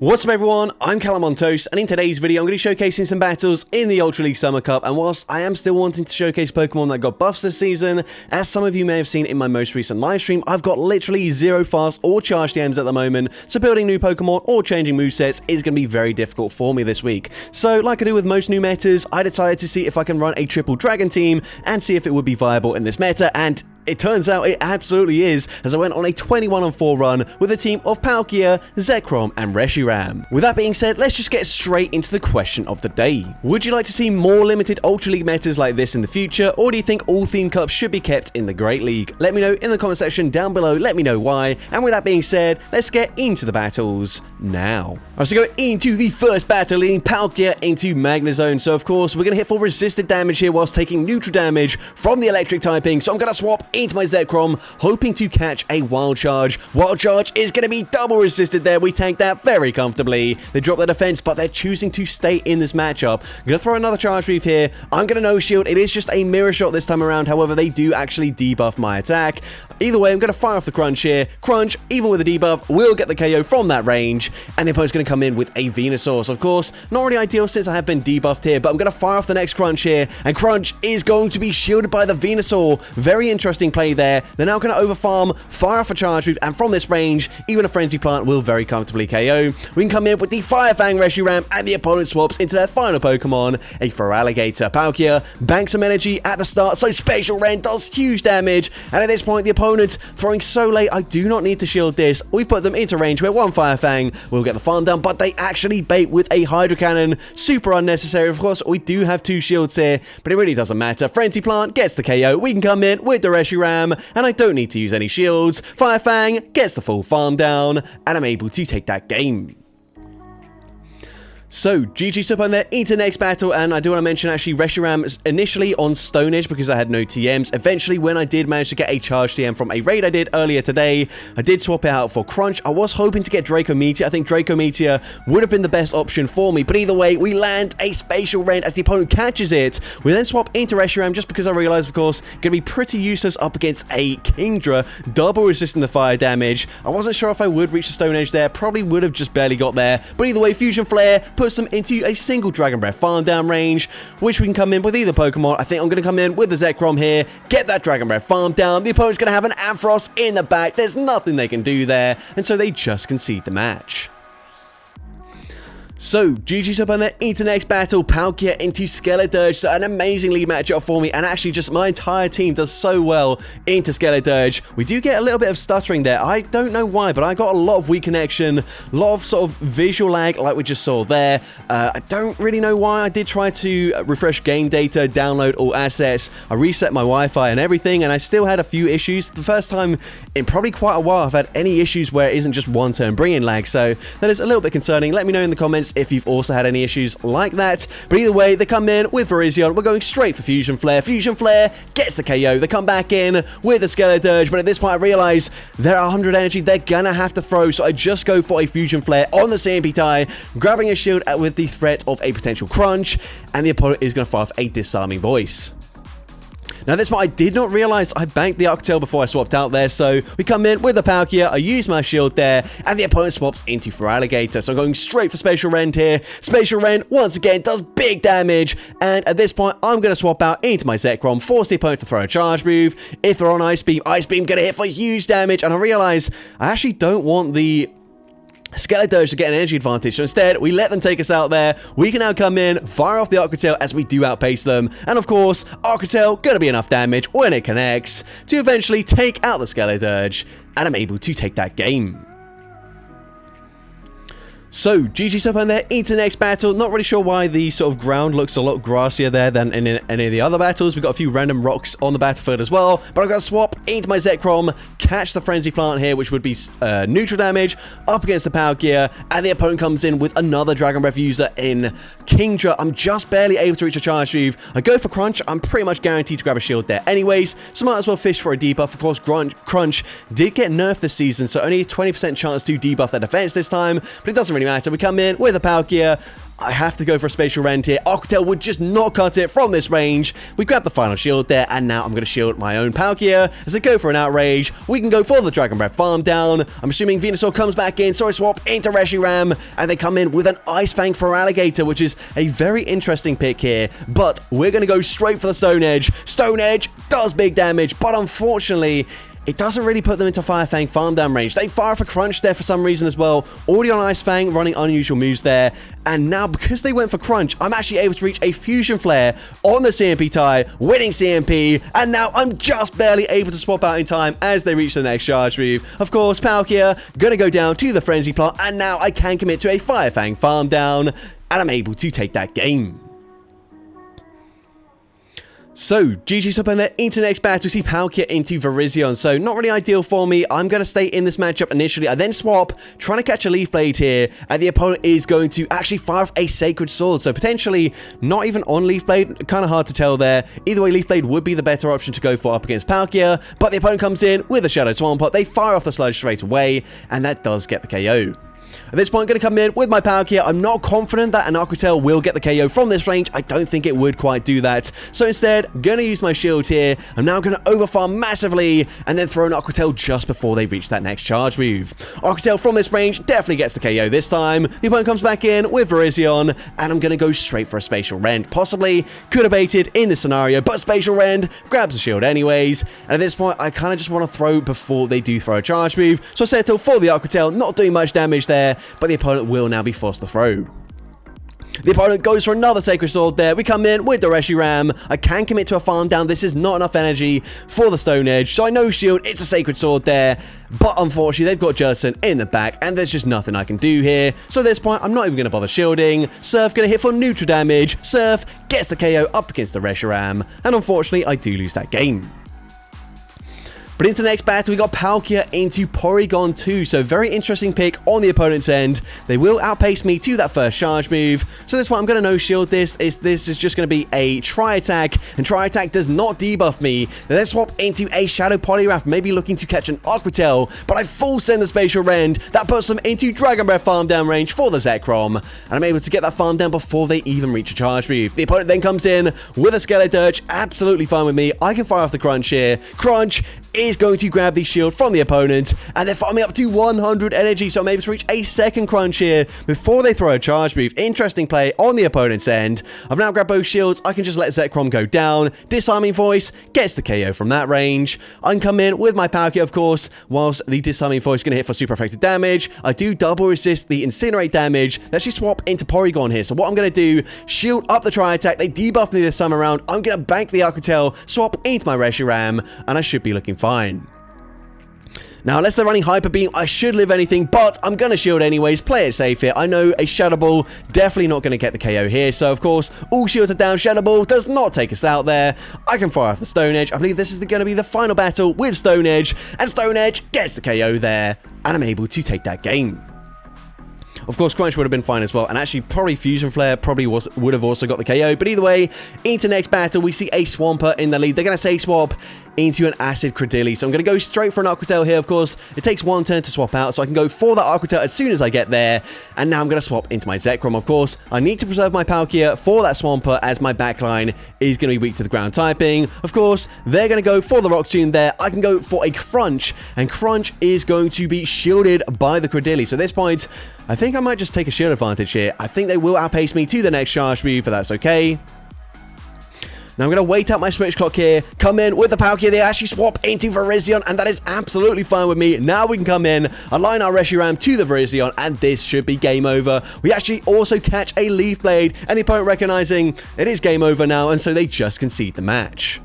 What's up everyone, I'm CallumOnToast, and in today's video I'm going to be showcasing some battles in the Ultra League Summer Cup. And whilst I am still wanting to showcase Pokemon that got buffs this season, as some of you may have seen in my most recent livestream, I've got literally zero fast or charged TMs at the moment, so building new Pokemon or changing movesets is going to be very difficult for me this week. So like I do with most new metas, I decided to see if I can run a triple dragon team and see if it would be viable in this meta, and it turns out it absolutely is, as I went on a 21-4 run with a team of Palkia, Zekrom, and Reshiram. With that being said, let's just get straight into the question of the day. Would you like to see more limited Ultra League metas like this in the future, or do you think all theme cups should be kept in the Great League? Let me know in the comment section down below, let me know why, and with that being said, let's get into the battles now. Alright, so go into the first battle, leading Palkia into Magnezone. So of course, we're going to hit for resisted damage here whilst taking neutral damage from the electric typing, so I'm going to swap into my Zekrom, hoping to catch a Wild Charge. Wild Charge is going to be double resisted there. We tanked that very comfortably. They drop their defense, but they're choosing to stay in this matchup. I'm going to throw another Charge Brief here. I'm going to no shield. It is just a mirror shot this time around. However, they do actually debuff my attack. Either way, I'm going to fire off the Crunch here. Crunch, even with a debuff, will get the KO from that range, and the opponent's going to come in with a Venusaur. So of course, not really ideal since I have been debuffed here, but I'm going to fire off the next Crunch here, and Crunch is going to be shielded by the Venusaur. Very interesting play there. They're now going to overfarm, fire off a Charge Brief, and from this range, even a Frenzy Plant will very comfortably KO. We can come in with the Fire Fang Reshiram, and the opponent swaps into their final Pokemon, a Feraligatr. Palkia banks some energy at the start, so Spatial Rend does huge damage, and at this point, the opponent throwing so late, I do not need to shield this. We put them into range where one Fire Fang will get the farm down, but they actually bait with a Hydro Cannon. Super unnecessary. Of course, we do have two shields here, but it really doesn't matter. Frenzy Plant gets the KO. We can come in with the Reshiram, and I don't need to use any shields. Fire Fang gets the full farm down, and I'm able to take that game. So, GG's up on there into next battle, and I do want to mention actually Reshiram initially on Stone Edge because I had no TMs. Eventually, when I did manage to get a charge TM from a raid I did earlier today, I did swap it out for Crunch. I was hoping to get Draco Meteor. I think Draco Meteor would have been the best option for me, but either way, we land a Spatial Rend as the opponent catches it. We then swap into Reshiram just because I realized, of course, going to be pretty useless up against a Kingdra, double resisting the fire damage. I wasn't sure if I would reach the Stone Edge there, probably would have just barely got there, but either way, Fusion Flare puts them into a single Dragon Breath farm down range, which we can come in with either Pokemon. I think I'm going to come in with the Zekrom here, get that Dragon Breath farm down. The opponent's going to have an Ampharos in the back. There's nothing they can do there, and so they just concede the match. So, GG's up on there into next battle, Palkia into Skeledirge. So an amazing lead matchup for me, and actually just my entire team does so well into Skeledirge. We do get a little bit of stuttering there. I don't know why, but I got a lot of weak connection, a lot of sort of visual lag like we just saw there. I don't really know why. I did try to refresh game data, download all assets. I reset my Wi-Fi and everything, and I still had a few issues. The first time in probably quite a while I've had any issues where it isn't just one turn bringing lag. So that is a little bit concerning. Let me know in the comments if you've also had any issues like that. But either way, they come in with Virizion. We're going straight for Fusion Flare. Fusion Flare gets the KO. They come back in with the Skeledirge, but at this point I realize they're at 100 energy. They're gonna have to throw, so I just go for a Fusion Flare on the CMP tie, grabbing a shield with the threat of a potential Crunch, and the opponent is going to fire off a Disarming Voice. Now, this one I did not realize I banked the Octail before I swapped out there, so we come in with the Palkia, I use my shield there, and the opponent swaps into Feraligatr, so I'm going straight for Spatial Rend here. Spatial Rend, once again, does big damage, and at this point, I'm going to swap out into my Zekrom, force the opponent to throw a Charge Move. If they're on Ice Beam going to hit for huge damage, and I realize I actually don't want the Skeledirge to get an energy advantage, so instead we let them take us out there. We can now come in, fire off the Arctotail as we do outpace them, and of course Arctotail gonna be enough damage when it connects to eventually take out the Skeledirge, and I'm able to take that game. So, GG's up on there into the next battle. Not really sure why the sort of ground looks a lot grassier there than in any of the other battles. We've got a few random rocks on the battlefield as well. But I'm going to swap into my Zekrom, catch the Frenzy Plant here, which would be neutral damage, up against the Palkia, and the opponent comes in with another Dragon Breath user in Kingdra. I'm just barely able to reach a Charge Move. I go for Crunch. I'm pretty much guaranteed to grab a shield there anyways, so might as well fish for a debuff. Of course, Crunch did get nerfed this season, so only a 20% chance to debuff their defense this time, but it doesn't really matter. We come in with a Palkia. I have to go for a Spatial Rend here. Aquitail would just not cut it from this range. We grab the final shield there, and now I'm going to shield my own Palkia. As they go for an outrage, we can go for the Dragon Breath Farm down. I'm assuming Venusaur comes back in, so I swap into Reshiram, and they come in with an Ice Fang for Alligator, which is a very interesting pick here. But we're going to go straight for the Stone Edge. Stone Edge does big damage, but unfortunately, it doesn't really put them into Fire Fang farm down range. They fire for Crunch there for some reason as well. Already on Ice Fang, running unusual moves there. And now, because they went for Crunch, I'm actually able to reach a Fusion Flare on the CMP tie, winning CMP. And now I'm just barely able to swap out in time as they reach the next charge move. Of course, Palkia gonna go down to the Frenzy Plot. And now I can commit to a Fire Fang farm down. And I'm able to take that game. So, GG's up on there into the next battle. We see Palkia into Virizion. So, not really ideal for me. I'm going to stay in this matchup initially. I then swap, trying to catch a Leaf Blade here. And the opponent is going to actually fire off a Sacred Sword. So, potentially not even on Leaf Blade. Kind of hard to tell there. Either way, Leaf Blade would be the better option to go for up against Palkia. But the opponent comes in with a Shadow Swampert. They fire off the Sludge straight away. And that does get the KO. At this point, I'm going to come in with my Palkia. I'm not confident that an Aquitail will get the KO from this range. I don't think it would quite do that. So instead, going to use my shield here. I'm now going to overfarm massively and then throw an Aquitail just before they reach that next charge move. Aquitail from this range definitely gets the KO this time. The opponent comes back in with Virizion, and I'm going to go straight for a Spatial Rend. Possibly could have baited in this scenario, but Spatial Rend grabs the shield anyways. And at this point, I kind of just want to throw before they do throw a charge move. So I settle for the Aquitail, not doing much damage there. But the opponent will now be forced to throw. The opponent goes for another Sacred Sword there. We come in with the Reshiram. I can commit to a farm down. This is not enough energy for the Stone Edge. So I know shield, it's a Sacred Sword there. But unfortunately, they've got Jellicent in the back. And there's just nothing I can do here. So at this point, I'm not even going to bother shielding. Surf going to hit for neutral damage. Surf gets the KO up against the Reshiram. And unfortunately, I do lose that game. But into the next battle, we got Palkia into Porygon 2. So very interesting pick on the opponent's end. They will outpace me to that first charge move. So this one, I'm going to no-shield this. This is just going to be a Tri-Attack. And Tri-Attack does not debuff me. They then swap into a Shadow Poliwrath, maybe looking to catch an Aquitail. But I full send the Spatial Rend. That puts them into Dragon Breath farm down range for the Zekrom. And I'm able to get that farm down before they even reach a charge move. The opponent then comes in with a Skeledirge. Absolutely fine with me. I can fire off the Crunch here. Crunch is going to grab the shield from the opponent, and they're farming up to 100 energy, so I'm able to reach a second Crunch here before they throw a charge move. Interesting play on the opponent's end. I've now grabbed both shields. I can just let Zekrom go down. Disarming Voice gets the KO from that range. I can come in with my Palkia, of course, whilst the Disarming Voice is going to hit for super effective damage. I do double resist the Incinerate damage. Let's just swap into Porygon here. So what I'm going to do, shield up the Tri-Attack. They debuff me this time around. I'm going to bank the Aquitail, swap into my Reshiram, and I should be looking fine. Now, unless they're running Hyper Beam, I should live anything, but I'm going to shield anyways. Play it safe here. I know a Shadow Ball definitely not going to get the KO here. So, of course, all shields are down. Shadow Ball does not take us out there. I can fire off the Stone Edge. I believe this is going to be the final battle with Stone Edge. And Stone Edge gets the KO there. And I'm able to take that game. Of course, Crunch would have been fine as well, and actually probably Fusion Flare probably would have also got the KO. But either way, into next battle, we see a Swampert in the lead. They're going to say swap into an Acid Credilli. So I'm going to go straight for an Aquitail here, of course. It takes one turn to swap out, so I can go for that Aquitail as soon as I get there. And now I'm going to swap into my Zekrom, of course. I need to preserve my Palkia for that Swampert, as my backline is going to be weak to the ground typing. Of course, they're going to go for the Rock Tomb there. I can go for a Crunch, and Crunch is going to be shielded by the Credilli. So at this point, I think I might just take a shield advantage here. I think they will outpace me to the next charge move, but that's okay. Now I'm going to wait out my switch clock here, come in with the Palkia. They actually swap into Virizion, and that is absolutely fine with me. Now we can come in, align our Reshiram to the Virizion, and this should be game over. We actually also catch a Leaf Blade, and the opponent recognizing it is game over now, and so they just concede the match.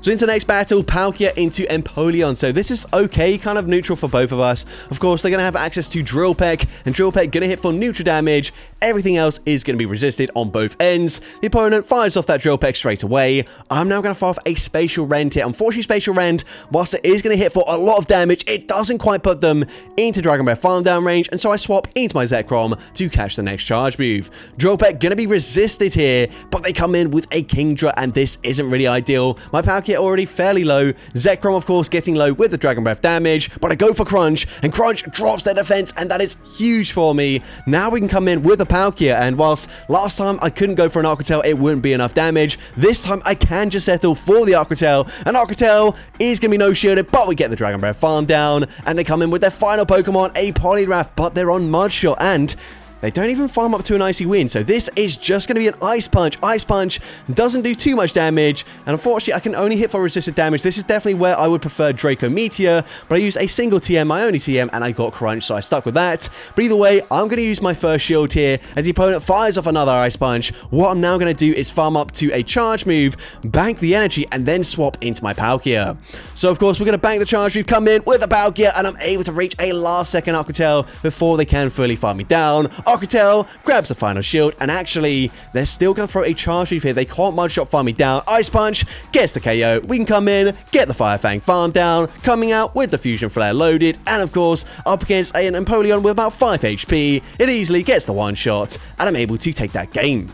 So into the next battle, Palkia into Empoleon. So this is okay, kind of neutral for both of us. Of course, they're going to have access to Drill Peck, and Drill Peck going to hit for neutral damage. Everything else is going to be resisted on both ends. The opponent fires off that Drill Peck straight away. I'm now going to fire off a Spatial Rend here. Unfortunately, Spatial Rend, whilst it is going to hit for a lot of damage, it doesn't quite put them into Dragon Breath farm down range, and so I swap into my Zekrom to catch the next charge move. Drill Peck going to be resisted here, but they come in with a Kingdra, and this isn't really ideal. My Palkia Palkia already fairly low. Zekrom, of course, getting low with the Dragon Breath damage, but I go for Crunch, and Crunch drops their defense, and that is huge for me. Now we can come in with a Palkia, and whilst last time I couldn't go for an Aqua Tail, it wouldn't be enough damage. This time I can just settle for the Aqua Tail, and Aqua Tail is going to be no shielded, but we get the Dragon Breath farm down, and they come in with their final Pokemon, a Poliwrath, but they're on Mud Shot, and they don't even farm up to an Icy Wind, so this is just going to be an Ice Punch. Ice Punch doesn't do too much damage, and unfortunately, I can only hit for resisted damage. This is definitely where I would prefer Draco Meteor, but I used a single TM, my only TM, and I got Crunch, so I stuck with that. But either way, I'm going to use my first shield here as the opponent fires off another Ice Punch. What I'm now going to do is farm up to a charge move, bank the energy, and then swap into my Palkia. So, of course, we're going to bank the charge move, come in with a Palkia, and I'm able to reach a last-second Aqua Tail before they can fully farm me down. Aqua Tail grabs the final shield, and actually, they're still going to throw a charge move here. They can't Mud Shot farm me down. Ice Punch gets the KO. We can come in, get the Fire Fang farm down, coming out with the Fusion Flare loaded, and of course, up against an Empoleon with about 5 HP, it easily gets the one shot, and I'm able to take that game.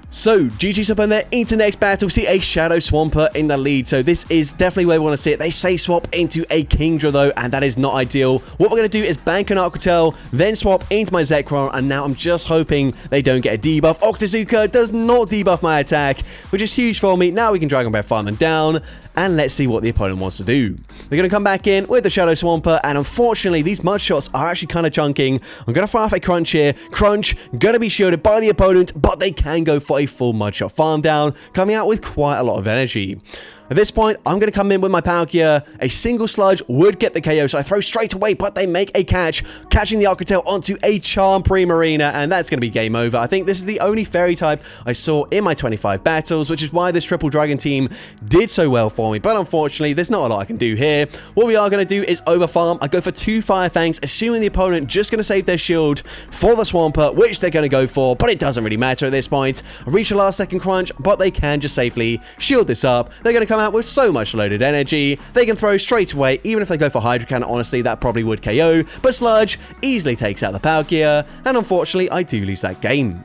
So, GG's up on there into next battle. We see a Shadow Swampert in the lead. So, this is definitely where we want to see it. They say swap into a Kingdra, though, and that is not ideal. What we're going to do is bank an Aqua Tail, then swap into my Zekrom, and now I'm just hoping they don't get a debuff. Octazooka does not debuff my attack, which is huge for me. Now we can Dragon Breath farm them down, and let's see what the opponent wants to do. They're going to come back in with the Shadow Swampert, and unfortunately, these Mud Shots are actually kind of chunking. I'm going to fire off a Crunch here. Crunch, going to be shielded by the opponent, but they can go for a full Mud Shot farm down, coming out with quite a lot of energy. At this point, I'm going to come in with my Palkia. A single Sludge would get the KO, so I throw straight away, but they make a catch, catching the Aqua Tail onto a Charm Primarina, and that's going to be game over. I think this is the only Fairy type I saw in my 25 battles, which is why this Triple Dragon team did so well for me, but unfortunately, there's not a lot I can do here. What we are going to do is overfarm. I go for 2 Fire Fangs, assuming the opponent just going to save their shield for the Swampert, which they're going to go for, but it doesn't really matter at this point. I reach the last second Crunch, but they can just safely shield this up. They're going to come out with so much loaded energy. They can throw straight away. Even if they go for Hydro Cannon, honestly, that probably would KO. But Sludge easily takes out the Palkia, and unfortunately, I do lose that game.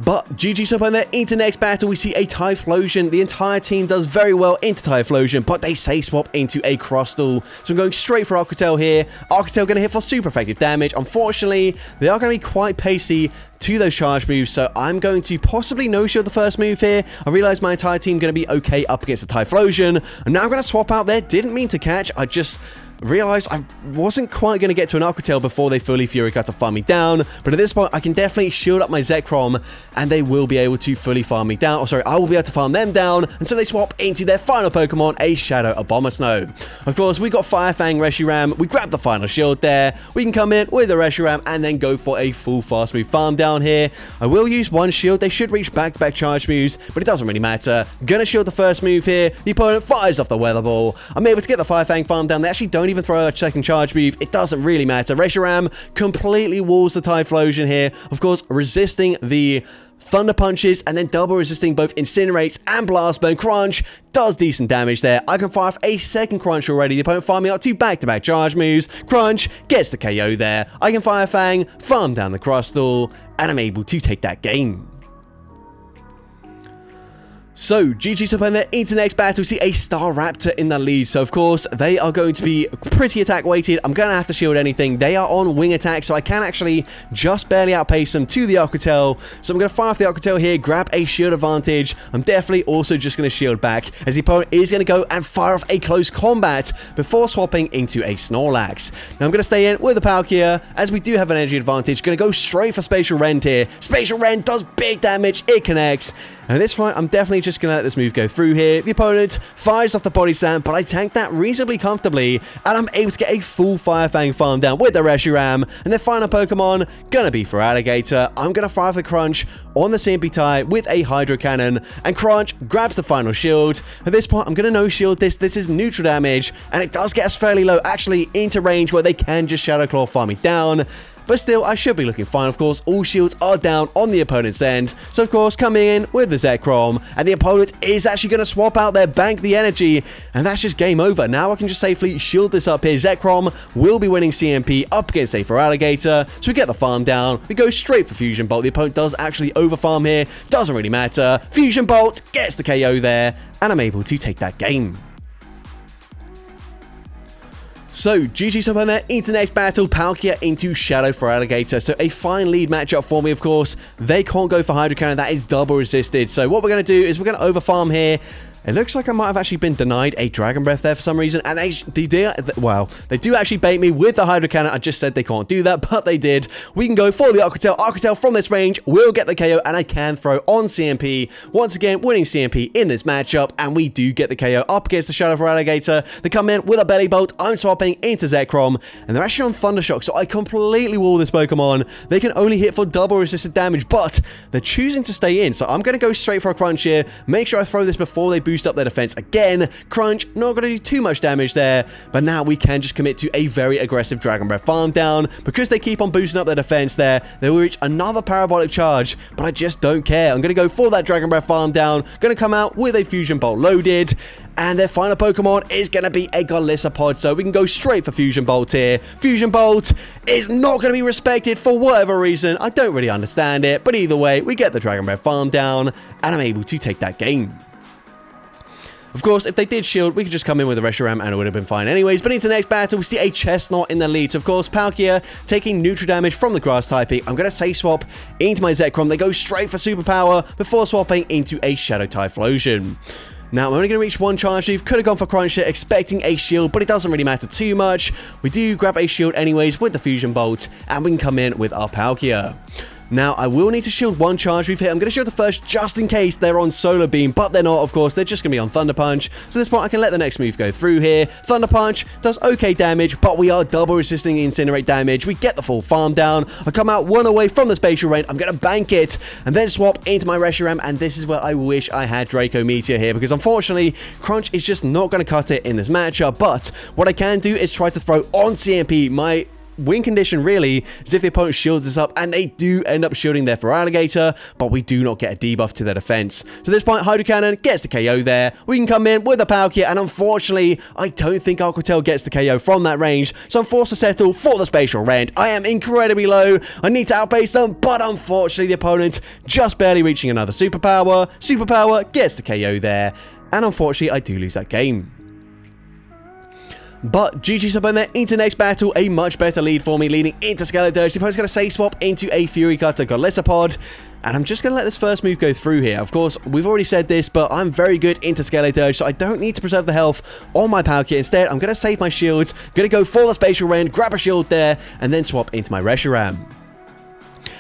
But GG's up on there into next battle. We see a Typhlosion. The entire team does very well into Typhlosion, but they say swap into a Crustle. So I'm going straight for Aqua Tail here. Aqua Tail going to hit for super effective damage. Unfortunately, they are going to be quite pacey to those charge moves, so I'm going to possibly no-shield the first move here. I realize my entire team going to be okay up against the Typhlosion. And now I'm going to swap out there. Didn't mean to catch. I just realized I wasn't quite going to get to an Aqua Tail before they fully Fury Cut to farm me down, but at this point I can definitely shield up my Zekrom, and they will be able to fully farm me down. Oh, sorry, I will be able to farm them down, and so they swap into their final Pokemon, a Shadow Abomasnow. Of course, we got Fire Fang Reshiram, we grab the final shield there, we can come in with the Reshiram, and then go for a full fast move farm down here. I will use one shield, they should reach back-to-back charge moves, but it doesn't really matter. Gonna shield the first move here, the opponent fires off the Weather Ball. I'm able to get the Fire Fang farm down, they actually don't even throw a second charge move. It doesn't really matter. Reshiram completely walls the Typhlosion here. Of course, resisting the Thunder Punches and then double resisting both Incinerates and Blast Burn. Crunch does decent damage there. I can fire off a second Crunch already. The opponent farming out 2 back-to-back charge moves. Crunch gets the KO there. I can Fire Fang, farm down the Crustle, and I'm able to take that game. So, GG's up on there into next battle. We see a Staraptor in the lead. So, of course, they are going to be pretty attack weighted. I'm going to have to shield anything. They are on wing attack, so I can actually just barely outpace them to the Aqua Tail. So, I'm going to fire off the Aqua Tail here, grab a shield advantage. I'm definitely also just going to shield back, as the opponent is going to go and fire off a close combat before swapping into a Snorlax. Now, I'm going to stay in with the Palkia, as we do have an energy advantage. Going to go straight for Spatial Rend here. Spatial Rend does big damage. It connects. And at this point, I'm definitely just going to let this move go through here. The opponent fires off the Body Slam, but I tank that reasonably comfortably, and I'm able to get a full Fire Fang farm down with the Reshiram. And their final Pokemon, gonna be for Alligator. I'm gonna fire off the Crunch on the Simpy with a Hydro Cannon, and Crunch grabs the final shield. At this point, I'm gonna no-shield this. This is neutral damage, and it does get us fairly low, actually into range where they can just Shadow Claw farm me down. but still, I should be looking fine. Of course, all shields are down on the opponent's end. So, of course, coming in with the Zekrom, and the opponent is actually going to swap out their bank the energy, and that's just game over. Now I can just safely shield this up here. Zekrom will be winning CMP up against a Feraligatr, so we get the farm down. We go straight for Fusion Bolt. The opponent does actually overfarm here. Doesn't really matter. Fusion Bolt gets the KO there, and I'm able to take that game. So, GG's up on there into the next battle, Palkia into Shadow Feraligatr. So, a fine lead matchup for me, of course. They can't go for Hydro Cannon, that is double resisted. So, what we're going to do is we're going to overfarm here. It looks like I might have actually been denied a Dragon Breath there for some reason, and they do actually bait me with the Hydro Cannon. I just said they can't do that, but they did. We can go for the Aqua Tail. Aqua Tail from this range will get the KO, and I can throw on CMP. Once again, winning CMP in this matchup, and we do get the KO up against the Shadow Feraligatr. They come in with a Belly Bolt. I'm swapping into Zekrom, and they're actually on Thundershock, so I completely wall this Pokemon. They can only hit for double resisted damage, but they're choosing to stay in, so I'm going to go straight for a Crunch here. Make sure I throw this before they boost up their defense again. Crunch, not going to do too much damage there, but now we can just commit to a very aggressive Dragon Breath farm down. Because they keep on boosting up their defense there, they will reach another Parabolic Charge, but I just don't care. I'm going to go for that Dragon Breath farm down, going to come out with a Fusion Bolt loaded, and their final Pokemon is going to be a Golisopod, so we can go straight for Fusion Bolt here. Fusion Bolt is not going to be respected for whatever reason. I don't really understand it, but either way, we get the Dragon Breath farm down, and I'm able to take that game. Of course, if they did shield, we could just come in with a Reshiram and it would have been fine anyways. But into the next battle, we see a Chestnut in the lead. So, of course, Palkia taking neutral damage from the grass typing. I'm going to say swap into my Zekrom. They go straight for Superpower before swapping into a Shadow Typhlosion. Now, I'm only going to reach one Charge Move. Could have gone for Crunch here, expecting a shield, but it doesn't really matter too much. We do grab a shield anyways with the Fusion Bolt, and we can come in with our Palkia. Now, I will need to shield one Charge Move here. I'm going to shield the first just in case they're on Solar Beam, but they're not, of course. They're just going to be on Thunder Punch. So at this point, I can let the next move go through here. Thunder Punch does okay damage, but we are double resisting the Incinerate damage. We get the full farm down. I come out one away from the Spatial Rain. I'm going to bank it and then swap into my Reshiram, and this is where I wish I had Draco Meteor here, because unfortunately, Crunch is just not going to cut it in this matchup. But what I can do is try to throw on CMP. My win condition really is if the opponent shields this up, and they do end up shielding their Feraligatr, but we do not get a debuff to their defense. So at this point, Hydro Cannon gets the KO there. We can come in with a Palkia, and unfortunately, I don't think Aqua Tail gets the KO from that range, so I'm forced to settle for the Spatial Rend. I am incredibly low. I need to outpace them, but unfortunately, the opponent just barely reaching another Superpower. Superpower gets the KO there, and unfortunately, I do lose that game. But GG's up in there into the next battle, a much better lead for me, leading into Skeledirge. The opponent's going to say swap into a Fury Cutter Golisopod, and I'm just going to let this first move go through here. Of course, we've already said this, but I'm very good into Skeledirge, so I don't need to preserve the health on my Palkia. Instead, I'm going to save my shields, going to go for the Spatial Rend, grab a shield there, and then swap into my Reshiram.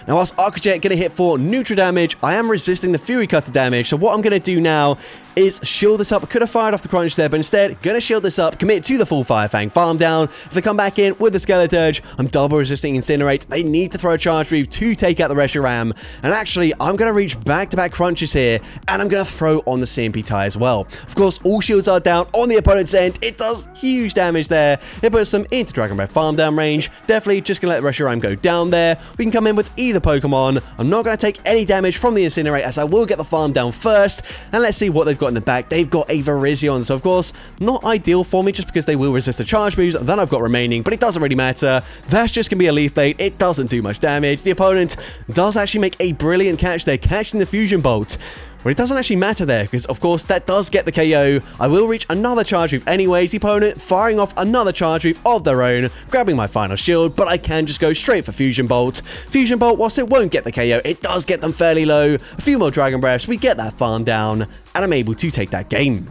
Now, whilst Arc Jet going to hit for neutral damage, I am resisting the Fury Cutter damage, so what I'm going to do now is shield this up. I could have fired off the Crunch there, but instead, going to shield this up, commit to the full Fire Fang farm down. If they come back in with the Skeledirge, I'm double resisting Incinerate. They need to throw a Charge Move to take out the Reshiram. And actually, I'm going to reach back-to-back Crunches here, and I'm going to throw on the CMP tie as well. Of course, all shields are down on the opponent's end. It does huge damage there. It puts them into Dragon Breath farm down range. Definitely just going to let the Reshiram go down there. We can come in with either Pokemon. I'm not going to take any damage from the Incinerate, as I will get the farm down first. And let's see what they've got in the back. They've got a Virizion, so of course, not ideal for me just because they will resist the charge moves that I've got remaining, but it doesn't really matter. That's just going to be a Leaf Bait. It doesn't do much damage. The opponent does actually make a brilliant catch there, catching the Fusion Bolt. But it doesn't actually matter there, because of course that does get the KO. I will reach another charge move anyways. The opponent firing off another charge move of their own, grabbing my final shield, but I can just go straight for Fusion Bolt. Fusion Bolt, whilst it won't get the KO, it does get them fairly low. A few more Dragon Breaths, we get that farm down, and I'm able to take that game.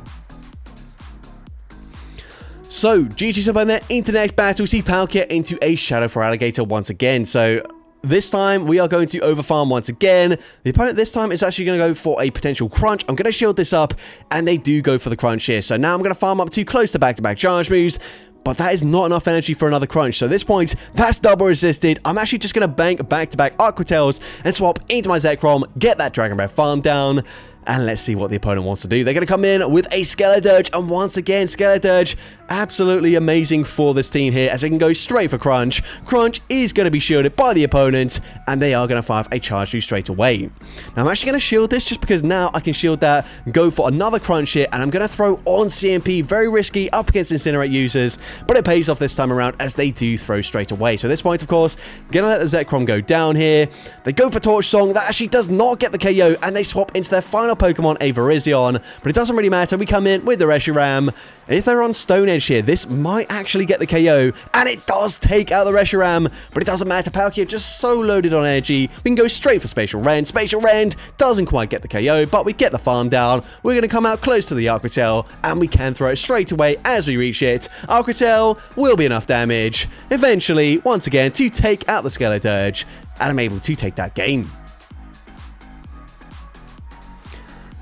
So, GG's up in there, into the next battle, see Palkia into a Shadow Feraligatr once again. So, this time, we are going to overfarm once again. The opponent this time is actually going to go for a potential Crunch. I'm going to shield this up, and they do go for the Crunch here. So now I'm going to farm up too close to back-to-back charge moves, but that is not enough energy for another Crunch. So at this point, that's double resisted. I'm actually just going to bank back-to-back Aqua Tails and swap into my Zekrom, get that Dragon Breath farm down. And let's see what the opponent wants to do. They're going to come in with a Skeledirge, and once again, Skeledirge, absolutely amazing for this team here, as they can go straight for Crunch. Crunch is going to be shielded by the opponent, and they are going to fire a charge through straight away. Now, I'm actually going to shield this just because now I can shield that, go for another Crunch here, and I'm going to throw on CMP. Very risky up against Incinerate users, but it pays off this time around as they do throw straight away. So at this point, of course, going to let the Zekrom go down here. They go for Torch Song. That actually does not get the KO, and they swap into their final Pokemon, a Virizion, but it doesn't really matter. We come in with the Reshiram, and if they're on Stone Edge here, this might actually get the KO, and it does take out the Reshiram, but it doesn't matter. Palkia just so loaded on energy. We can go straight for Spatial Rend. Spatial Rend doesn't quite get the KO, but we get the farm down. We're going to come out close to the Arcrotel, and we can throw it straight away as we reach it. Arcrotel will be enough damage, eventually, once again, to take out the Skeledirge, and I'm able to take that game.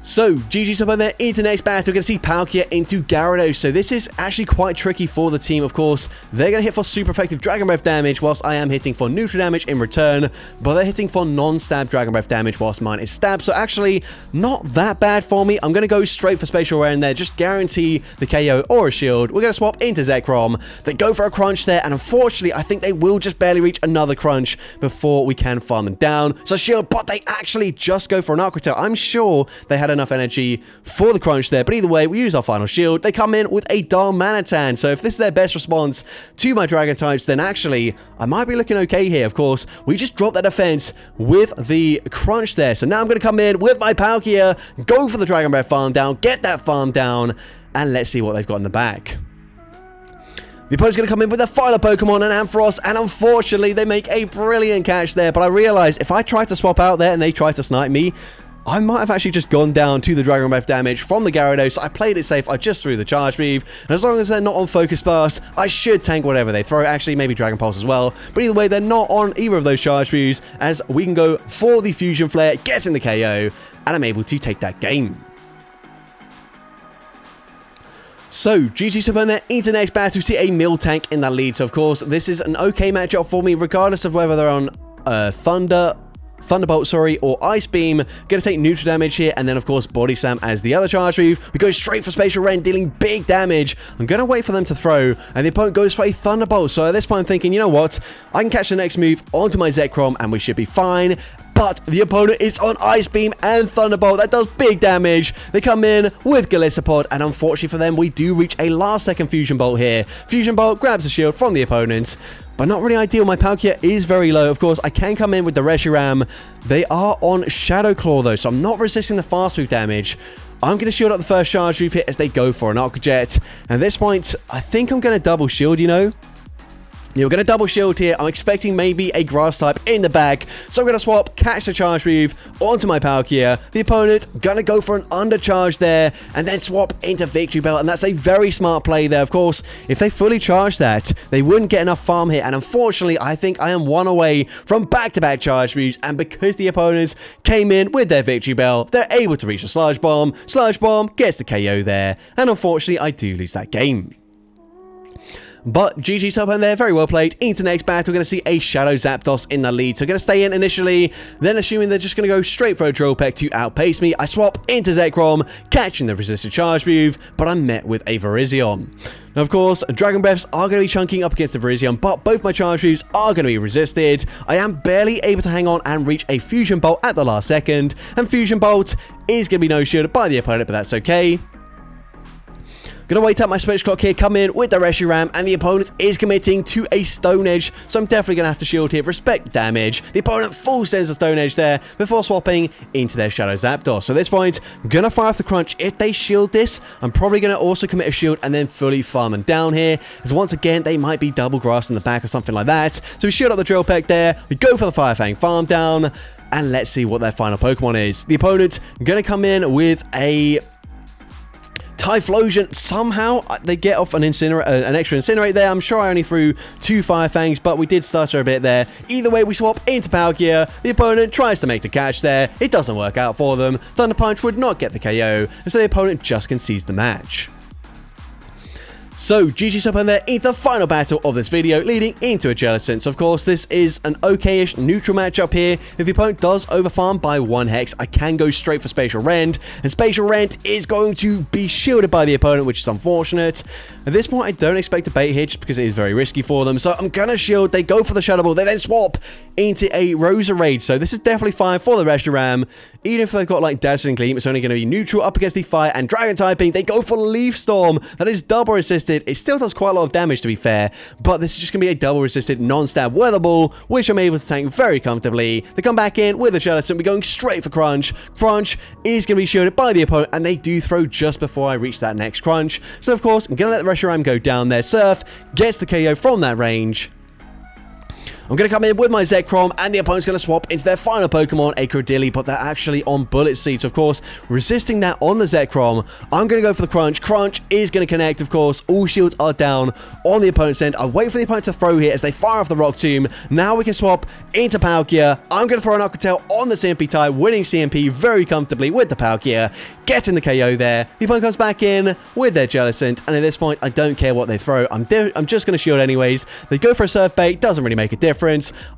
So, GG's up on there into next battle. We're going to see Palkia into Gyarados. So this is actually quite tricky for the team, of course. They're going to hit for super effective Dragon Breath damage, whilst I am hitting for neutral damage in return. But they're hitting for non-stab Dragon Breath damage, whilst mine is stab. So actually, not that bad for me. I'm going to go straight for Spatial Rend there. Just guarantee the KO or a shield. We're going to swap into Zekrom. They go for a Crunch there. And unfortunately, I think they will just barely reach another Crunch before we can farm them down. So shield, but they actually just go for an Arcrotel. I'm sure they had enough energy for the Crunch there, but either way, we use our final shield. They come in with a Darmanitan, so if this is their best response to my Dragon types, then actually, I might be looking okay here. Of course, we just dropped that defense with the Crunch there, so now I'm going to come in with my Palkia, go for the Dragon Breath farm down, get that farm down, and let's see what they've got in the back. The opponent's going to come in with their final Pokemon, an Ampharos, and unfortunately, they make a brilliant catch there, but I realized if I try to swap out there and they try to snipe me, I might have actually just gone down to the Dragon Breath damage from the Gyarados. I played it safe. I just threw the Charge Move. And as long as they're not on Focus Burst, I should tank whatever they throw. Actually, maybe Dragon Pulse as well. But either way, they're not on either of those Charge Moves, as we can go for the Fusion Flare, getting the KO, and I'm able to take that game. So, GG's up on there into next battle. We see a Miltank in that lead. So, of course, this is an okay matchup for me, regardless of whether they're on Thunderbolt, or Ice Beam. Going to take neutral damage here, and then, of course, Body Slam as the other charge move. We go straight for Spatial Rend, dealing big damage. I'm going to wait for them to throw, and the opponent goes for a Thunderbolt. So at this point, I'm thinking, you know what? I can catch the next move onto my Zekrom, and we should be fine. But the opponent is on Ice Beam and Thunderbolt. That does big damage. They come in with Galissapod, and unfortunately for them, we do reach a last-second Fusion Bolt here. Fusion Bolt grabs the shield from the opponent, but not really ideal. My Palkia is very low. Of course, I can come in with the Reshiram. They are on Shadow Claw, though, so I'm not resisting the fast move damage. I'm going to shield up the first charge move hit as they go for an Aqua Jet. And at this point, I think I'm going to double shield, you know. Yeah, we're going to double shield here. I'm expecting maybe a grass type in the back. So I'm going to swap, catch the charge move onto my Palkia. The opponent going to go for an undercharge there and then swap into Victory Bell. And that's a very smart play there. Of course, if they fully charge that, they wouldn't get enough farm here. And unfortunately, I think I am one away from back-to-back charge moves. And because the opponents came in with their Victory Bell, they're able to reach the Sludge Bomb. Sludge Bomb gets the KO there. And unfortunately, I do lose that game. But GG's top end there, very well played. Into next battle, we're going to see a Shadow Zapdos in the lead. So going to stay in initially, then assuming they're just going to go straight for a Drill Peck to outpace me, I swap into Zekrom, catching the resisted charge move, but I'm met with a Virizion. Now, of course, Dragon Breaths are going to be chunking up against the Virizion, but both my charge moves are going to be resisted. I am barely able to hang on and reach a Fusion Bolt at the last second, and Fusion Bolt is going to be no-shielded by the opponent, but that's okay. Gonna wait out my switch clock here, come in with the Reshiram, and the opponent is committing to a Stone Edge, so I'm definitely gonna have to shield here, respect damage. The opponent full sends a Stone Edge there before swapping into their Shadow Zapdos. So at this point, I'm gonna fire off the Crunch. If they shield this, I'm probably gonna also commit a shield and then fully farm them down here, as once again, they might be double grass in the back or something like that. So we shield up the Drill Peck there, we go for the Fire Fang farm down, and let's see what their final Pokemon is. The opponent gonna come in with a Typhlosion. Somehow they get off an extra Incinerate there. I'm sure I only threw 2 Fire Fangs, but we did stutter a bit there. Either way, we swap into Palkia. The opponent tries to make the catch there. It doesn't work out for them. Thunder Punch would not get the KO, and so the opponent just concedes the match. So, GG's top there into the final battle of this video, leading into a Jellicent. So, of course, this is an okay-ish neutral matchup here. If the opponent does overfarm by 1 hex, I can go straight for Spatial Rend, and Spatial Rend is going to be shielded by the opponent, which is unfortunate. At this point, I don't expect a bait here just because it is very risky for them. So, I'm going to shield. They go for the Shadow Ball. They then swap into a Rosa Rage. So, this is definitely fine for the Reshiram. Even if they've got, like, Dazzling Gleam, it's only going to be neutral up against the Fire and Dragon typing. They go for Leaf Storm. That is double resisted. It still does quite a lot of damage, to be fair, but this is just going to be a double resisted non-stab Weather Ball, which I'm able to tank very comfortably. They come back in with the Jellicent. We're going straight for Crunch. Crunch is going to be shielded by the opponent, and they do throw just before I reach that next Crunch. So, of course, I'm going to let the Reshiram go down there. Surf gets the KO from that range. I'm going to come in with my Zekrom, and the opponent's going to swap into their final Pokemon, a Credilli, but they're actually on Bullet Seed. So, of course, resisting that on the Zekrom, I'm going to go for the Crunch. Crunch is going to connect, of course. All shields are down on the opponent's end. I wait for the opponent to throw here as they fire off the Rock Tomb. Now we can swap into Palkia. I'm going to throw an Aqua Tail on the CMP type, winning CMP very comfortably with the Palkia, getting the KO there. The opponent comes back in with their Jellicent, and at this point, I don't care what they throw. I'm just going to shield anyways. They go for a Surf Bait, doesn't really make a difference.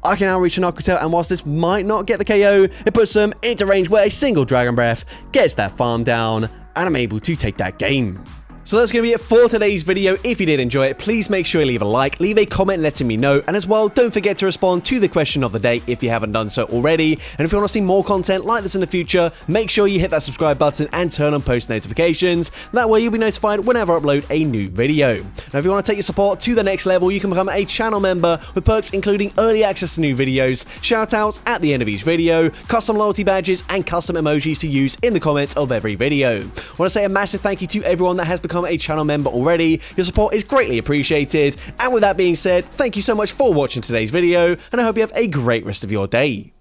I can now reach an Aqua Tail, and whilst this might not get the KO, it puts them into range where a single Dragon Breath gets that farm down, and I'm able to take that game. So that's going to be it for today's video. If you did enjoy it, please make sure you leave a like, leave a comment letting me know, and as well, don't forget to respond to the question of the day if you haven't done so already. And if you want to see more content like this in the future, make sure you hit that subscribe button and turn on post notifications. That way you'll be notified whenever I upload a new video. Now, if you want to take your support to the next level, you can become a channel member with perks including early access to new videos, shoutouts at the end of each video, custom loyalty badges, and custom emojis to use in the comments of every video. I want to say a massive thank you to everyone that has become a channel member already. Your support is greatly appreciated. And with that being said, thank you so much for watching today's video, and I hope you have a great rest of your day.